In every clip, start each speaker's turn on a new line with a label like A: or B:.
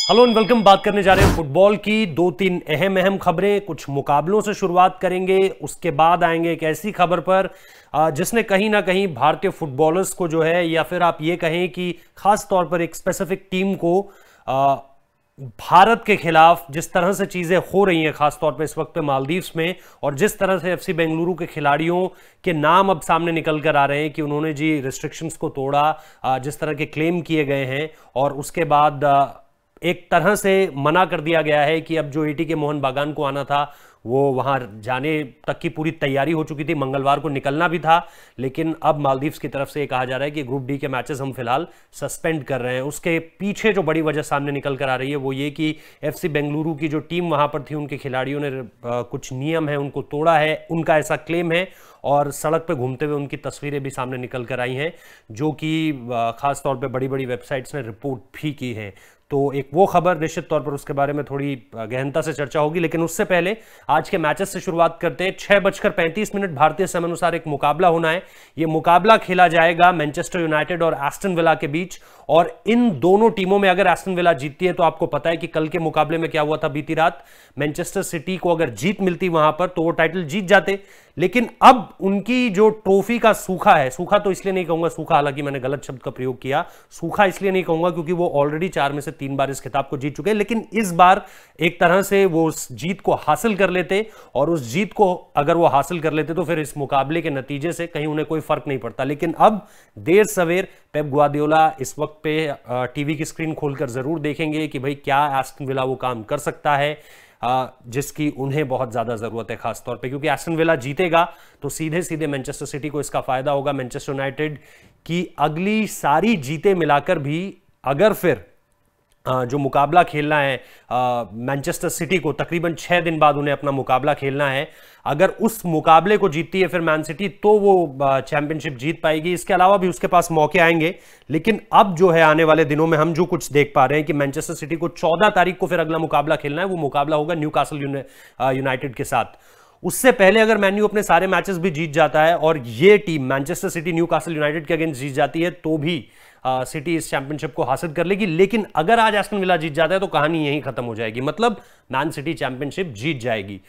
A: Hello and welcome. बात करने जा रहे हैं फुटबॉल की दो तीन अहम खबरें। कुछ मुकाबलों से शुरुआत करेंगे, उसके बाद आएंगे एक ऐसी खबर पर जिसने कहीं ना कहीं भारतीय फुटबॉलर्स को जो है, या फिर आप ये कहें कि खास तौर पर एक स्पेसिफिक टीम को भारत के खिलाफ जिस तरह से चीजें हो रही हैं, खासतौर पर इस वक्त पे मालदीव्स में, और जिस तरह से एफसी बेंगलुरु के खिलाड़ियों के नाम अब सामने निकल कर आ रहे हैं कि उन्होंने जी रिस्ट्रिक्शंस को तोड़ा, जिस तरह के क्लेम किए गए हैं, और उसके बाद एक तरह से मना कर दिया गया है कि अब जो एटी के मोहन बागान को आना था वो वहां जाने तक की पूरी तैयारी हो चुकी थी, मंगलवार को निकलना भी था, लेकिन अब मालदीव्स की तरफ से ये कहा जा रहा है कि ग्रुप डी के मैचेस हम फिलहाल सस्पेंड कर रहे हैं। उसके पीछे जो बड़ी वजह सामने निकल कर आ रही है वो ये कि एफसी बेंगलुरु की जो टीम वहां पर थी, उनके खिलाड़ियों ने कुछ नियम है उनको तोड़ा है, उनका ऐसा क्लेम है, और सड़क पे घूमते हुए उनकी तस्वीरें भी सामने निकल कर आई हैं, जो कि खास तौर पे बड़ी बड़ी वेबसाइट्स ने रिपोर्ट भी की है। तो एक वो खबर, निश्चित तौर पर उसके बारे में थोड़ी गहनता से चर्चा होगी, लेकिन उससे पहले आज के मैचेस से शुरुआत करते हैं। 6:35 भारतीय समय अनुसार एक मुकाबला होना है। यह मुकाबला खेला जाएगा मैनचेस्टर यूनाइटेड और एस्टन विला के बीच, और इन दोनों टीमों में अगर एस्टन विला जीतती है तो आपको पता है कि कल के मुकाबले में क्या हुआ था बीती रात, मैनचेस्टर सिटी को अगर जीत मिलती वहां पर तो वो टाइटल जीत जाते, लेकिन अब उनकी जो ट्रॉफी का सूखा है, सूखा तो इसलिए नहीं कहूंगा, सूखा हालांकि मैंने गलत शब्द का प्रयोग किया, सूखा इसलिए नहीं कहूंगा क्योंकि वो ऑलरेडी 4 में से 3 बार इस खिताब को जीत चुके हैं, लेकिन इस बार एक तरह से वो उस जीत को हासिल कर लेते, और उस जीत को अगर वो हासिल कर लेते तो फिर इस मुकाबले के नतीजे से कहीं उन्हें कोई फर्क नहीं पड़ता। लेकिन अब देर सवेर पेप ग्वार्डियोला इस वक्त पे टीवी की स्क्रीन खोलकर जरूर देखेंगे कि भाई क्या एस्टन विला वो काम कर सकता है जिसकी उन्हें बहुत ज्यादा जरूरत है, खासतौर पे क्योंकि एस्टन विला जीतेगा तो सीधे सीधे मैनचेस्टर सिटी को इसका फायदा होगा। मैनचेस्टर यूनाइटेड की अगली सारी जीतें मिलाकर भी अगर फिर जो मुकाबला खेलना है मैनचेस्टर सिटी को, तकरीबन 6 दिन बाद उन्हें अपना मुकाबला खेलना है, अगर उस मुकाबले को जीतती है फिर मैन सिटी तो वो चैंपियनशिप जीत पाएगी। इसके अलावा भी उसके पास मौके आएंगे, लेकिन अब जो है आने वाले दिनों में हम जो कुछ देख पा रहे हैं कि मैनचेस्टर सिटी को 14 तारीख को फिर अगला मुकाबला खेलना है। वो मुकाबला होगा न्यूकासल यूनाइटेड के साथ। उससे पहले अगर मैन्यू अपने सारे मैचेस भी जीत जाता है और ये team Manchester city Newcastle United के अगेंस्ट जीत जाती है तो भी सिटी इस चैंपियनशिप को हासिल कर लेगी। लेकिन अगर आज एस्टन विला जीत जाता है तो कहानी यहीं खत्म हो जाएगी, मतलब मैन सिटी चैंपियनशिप जीत जाएगी।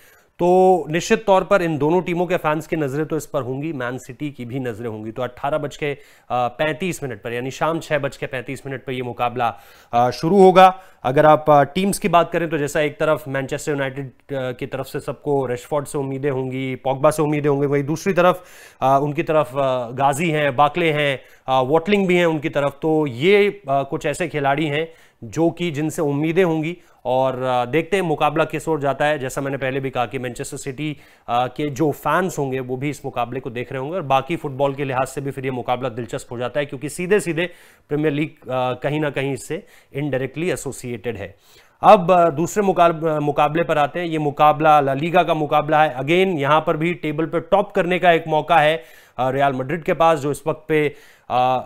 A: तो निश्चित तौर पर इन दोनों टीमों के फैंस की नजरें तो इस पर होंगी, मैन सिटी की भी नजरें होंगी। तो 18:35 पर यानी शाम 6:35 पर यह मुकाबला शुरू होगा। अगर आप टीम्स की बात करें तो जैसा एक तरफ मैनचेस्टर यूनाइटेड की तरफ से सबको रेशफोर्ड से उम्मीदें होंगी, पॉग्बा से उम्मीदें होंगी, वही दूसरी तरफ उनकी तरफ गाजी हैं, बाकले हैं, वॉटलिंग भी हैं उनकी तरफ। तो ये कुछ ऐसे खिलाड़ी हैं जो कि जिनसे उम्मीदें होंगी, और देखते हैं मुकाबला किस ओर जाता है। जैसा मैंने पहले भी कहा कि मैनचेस्टर सिटी के जो फैंस होंगे वो भी इस मुकाबले को देख रहे होंगे, और बाकी फुटबॉल के लिहाज से भी फिर ये मुकाबला दिलचस्प हो जाता है क्योंकि सीधे सीधे प्रीमियर लीग कहीं ना कहीं इससे इनडायरेक्टली एसोसिएटेड है। अब दूसरे मुकाबले पर आते हैं। ये मुकाबला ला लीगा का मुकाबला है। अगेन यहां पर भी टेबल पर टॉप करने का एक मौका है रियल मैड्रिड के पास, जो इस वक्त पे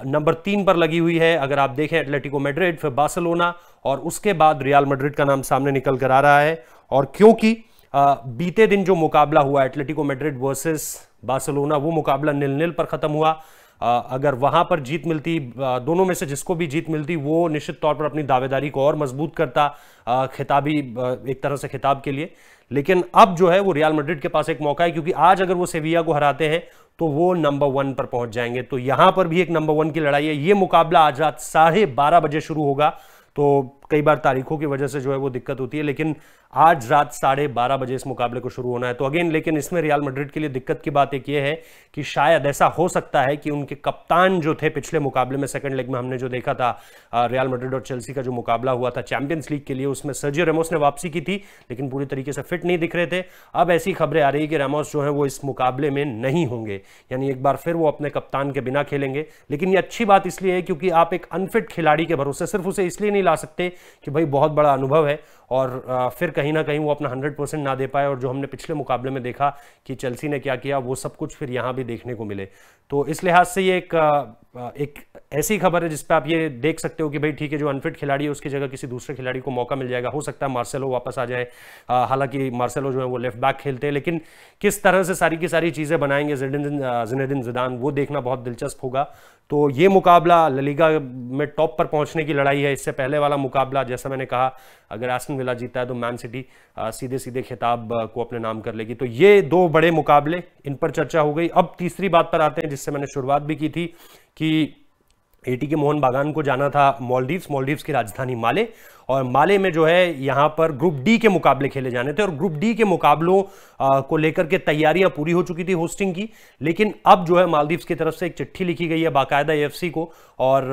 A: नंबर 3 पर लगी हुई है। अगर आप देखें एटलेटिको मैड्रिड, फिर बार्सिलोना, और उसके बाद रियल मैड्रिड का नाम सामने निकल कर आ रहा है। और क्योंकि बीते दिन जो मुकाबला हुआ एटलेटिको मैड्रिड वर्सेस बार्सिलोना, वो मुकाबला 0-0 पर खत्म हुआ। अगर वहां पर जीत मिलती, दोनों में से जिसको भी जीत मिलती, वो निश्चित तौर पर अपनी दावेदारी को और मजबूत करता खिताबी एक तरह से खिताब के लिए। लेकिन अब जो है वो रियल मैड्रिड के पास एक मौका है, क्योंकि आज अगर वो सेविया को हराते हैं तो वो नंबर 1 पर पहुंच जाएंगे। तो यहां पर भी एक नंबर 1 की लड़ाई है। ये मुकाबला आज रात 12:30 बजे शुरू होगा। तो कई बार तारीखों की वजह से जो है वो दिक्कत होती है, लेकिन आज रात 12:30 बजे इस मुकाबले को शुरू होना है। तो अगेन लेकिन इसमें रियल मैड्रिड के लिए दिक्कत की बात एक ये है कि शायद ऐसा हो सकता है कि उनके कप्तान जो थे पिछले मुकाबले में, सेकंड लेग में हमने जो देखा था रियल मैड्रिड और चेल्सी का जो मुकाबला हुआ था चैंपियंस लीग के लिए, उसमें सर्जियो रेमोस ने वापसी की थी लेकिन पूरी तरीके से फिट नहीं दिख रहे थे। अब ऐसी खबरें आ रही है कि रेमोस जो है वो इस मुकाबले में नहीं होंगे, यानी एक बार फिर वो अपने कप्तान के बिना खेलेंगे। लेकिन ये अच्छी बात इसलिए है क्योंकि आप एक अनफिट खिलाड़ी के भरोसे सिर्फ उसे इसलिए नहीं ला सकते कि भाई बहुत बड़ा अनुभव है और फिर कहीं ना कहीं वो अपना 100% ना दे पाए, और जो हमने पिछले मुकाबले में देखा कि चेल्सी ने क्या किया वो सब कुछ फिर यहां भी देखने को मिले। तो इस लिहाज से ये एक ऐसी खबर है जिसपे आप ये देख सकते हो कि भाई ठीक है, जो अनफिट खिलाड़ी है उसकी जगह किसी दूसरे खिलाड़ी को मौका मिल जाएगा। हो सकता है मार्सेलो वापस आ जाए, हालांकि मार्सेलो जो है वो लेफ्ट बैक खेलते हैं, लेकिन किस तरह से सारी की सारी चीज़ें बनाएंगे ज़िनेदिन ज़िदान, वो देखना बहुत दिलचस्प होगा। तो ये मुकाबला ला लीगा में टॉप पर पहुंचने की लड़ाई है। इससे पहले वाला मुकाबला, जैसा मैंने कहा, अगर एस्टन विला जीता है तो मैन सिटी सीधे सीधे खिताब को अपने नाम कर लेगी। तो ये दो बड़े मुकाबले, इन पर चर्चा हो गई। अब तीसरी बात पर आते हैं जिससे मैंने शुरुआत भी की थी कि एटीके मोहन बागान को जाना था मालदीव्स की राजधानी माले, और माले में जो है यहाँ पर ग्रुप डी के मुकाबले खेले जाने थे, और ग्रुप डी के मुकाबलों को लेकर के तैयारियां पूरी हो चुकी थी होस्टिंग की। लेकिन अब जो है मालदीव्स की तरफ से एक चिट्ठी लिखी गई है बाकायदा एएफसी को, और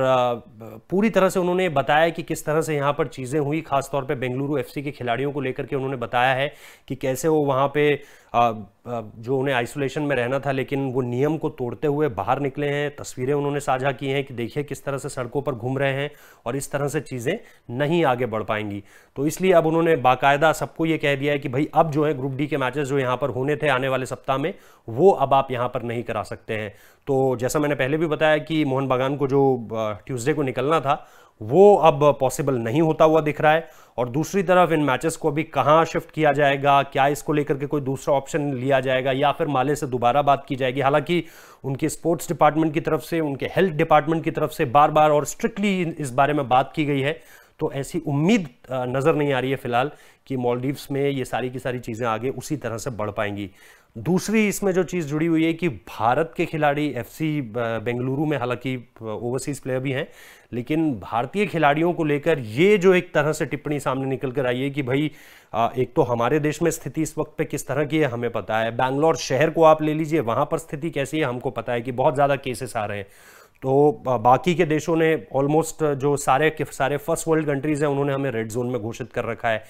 A: पूरी तरह से उन्होंने बताया कि किस तरह से यहाँ पर चीज़ें हुई। खासतौर पे बेंगलुरु एफसी के खिलाड़ियों को लेकर के उन्होंने बताया है कि कैसे वो वहाँ पे जो उन्हें आइसोलेशन में रहना था, लेकिन वो नियम को तोड़ते हुए बाहर निकले हैं। तस्वीरें उन्होंने साझा की हैं कि देखिए किस तरह से सड़कों पर घूम रहे हैं, और इस तरह से चीज़ें नहीं आगे बढ़ पाएंगी। तो इसलिए अब उन्होंने बाकायदा सबको ये कह दिया है कि भाई अब जो है ग्रुप डी के मैचेस जो यहाँ पर होने थे आने वाले सप्ताह में, वो अब आप यहाँ पर नहीं करा सकते हैं। तो जैसा मैंने पहले भी बताया कि मोहन बागान को जो ट्यूसडे को निकलना था वो अब पॉसिबल नहीं होता हुआ दिख रहा है। और दूसरी तरफ इन मैचेस को अभी कहाँ शिफ्ट किया जाएगा, क्या इसको लेकर के कोई दूसरा ऑप्शन लिया जाएगा या फिर माले से दोबारा बात की जाएगी। हालांकि उनके स्पोर्ट्स डिपार्टमेंट की तरफ से, उनके हेल्थ डिपार्टमेंट की तरफ से बार बार और स्ट्रिक्टली इस बारे में बात की गई है। तो ऐसी उम्मीद नज़र नहीं आ रही है फिलहाल कि मालदीव्स में ये सारी की सारी चीज़ें आगे उसी तरह से बढ़ पाएंगी। दूसरी इसमें जो चीज़ जुड़ी हुई है कि भारत के खिलाड़ी एफसी बेंगलुरु में, हालांकि ओवरसीज़ प्लेयर भी हैं, लेकिन भारतीय खिलाड़ियों को लेकर ये जो एक तरह से टिप्पणी सामने निकल कर आई है कि भाई एक तो हमारे देश में स्थिति इस वक्त पे किस तरह की है हमें पता है, बैंगलोर शहर को आप ले लीजिए, वहाँ पर स्थिति कैसी है हमको पता है कि बहुत ज़्यादा केसेस आ रहे हैं। तो बाकी के देशों ने ऑलमोस्ट जो सारे फर्स्ट वर्ल्ड कंट्रीज़ हैं उन्होंने हमें रेड जोन में घोषित कर रखा है।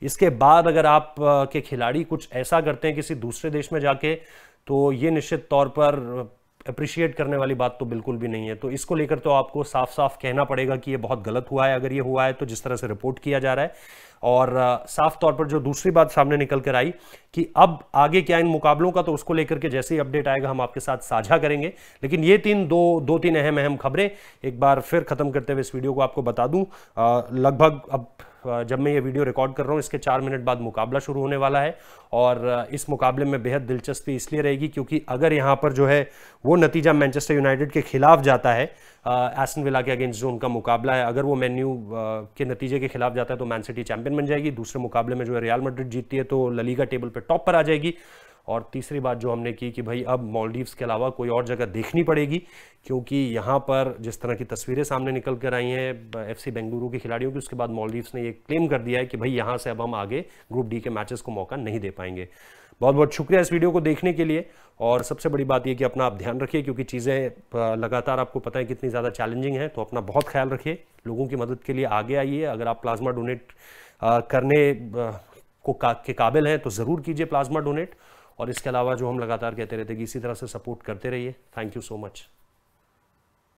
A: इसके बाद अगर आप के खिलाड़ी कुछ ऐसा करते हैं किसी दूसरे देश में जाके, तो ये निश्चित तौर पर अप्रिशिएट करने वाली बात तो बिल्कुल भी नहीं है। तो इसको लेकर तो आपको साफ साफ कहना पड़ेगा कि ये बहुत गलत हुआ है, अगर ये हुआ है तो, जिस तरह से रिपोर्ट किया जा रहा है। और साफ तौर पर जो दूसरी बात सामने निकल कर आई कि अब आगे क्या इन मुकाबलों का, तो उसको लेकर के जैसे ही अपडेट आएगा हम आपके साथ साझा करेंगे। लेकिन ये दो तीन अहम खबरें एक बार फिर खत्म करते हुए इस वीडियो को आपको बता दूं। लगभग अब जब मैं ये वीडियो रिकॉर्ड कर रहा हूँ इसके 4 मिनट बाद मुकाबला शुरू होने वाला है, और इस मुकाबले में बेहद दिलचस्पी इसलिए रहेगी क्योंकि अगर यहाँ पर जो है वो नतीजा मैनचेस्टर यूनाइटेड के खिलाफ जाता है, एस्टन विला के अगेंस्ट जो उनका मुकाबला है, अगर वो मेन्यू के नतीजे के खिलाफ जाता है तो मैन सिटी चैंपियन बन जाएगी। दूसरे मुकाबले में जो है रियल मैड्रिड जीतती है तो ला लीगा टेबल पे टॉप पर आ जाएगी। और तीसरी बात जो हमने की कि भाई अब मालदीव्स के अलावा कोई और जगह देखनी पड़ेगी, क्योंकि यहाँ पर जिस तरह की तस्वीरें सामने निकल कर आई हैं एफसी बेंगलुरु के खिलाड़ियों की, उसके बाद मालदीव्स ने ये क्लेम कर दिया है कि भाई यहाँ से अब हम आगे ग्रुप डी के मैचेस को मौका नहीं दे पाएंगे। बहुत बहुत शुक्रिया इस वीडियो को देखने के लिए, और सबसे बड़ी बात यह कि अपना आप ध्यान रखिए, क्योंकि चीज़ें लगातार आपको पता है कितनी ज़्यादा चैलेंजिंग है। तो अपना बहुत ख्याल रखिए, लोगों की मदद के लिए आगे आइए। अगर आप प्लाज्मा डोनेट करने के काबिल हैं तो ज़रूर कीजिए प्लाज्मा डोनेट। और इसके अलावा जो हम लगातार कहते रहते हैं कि इसी तरह से सपोर्ट करते रहिए। Thank you so much.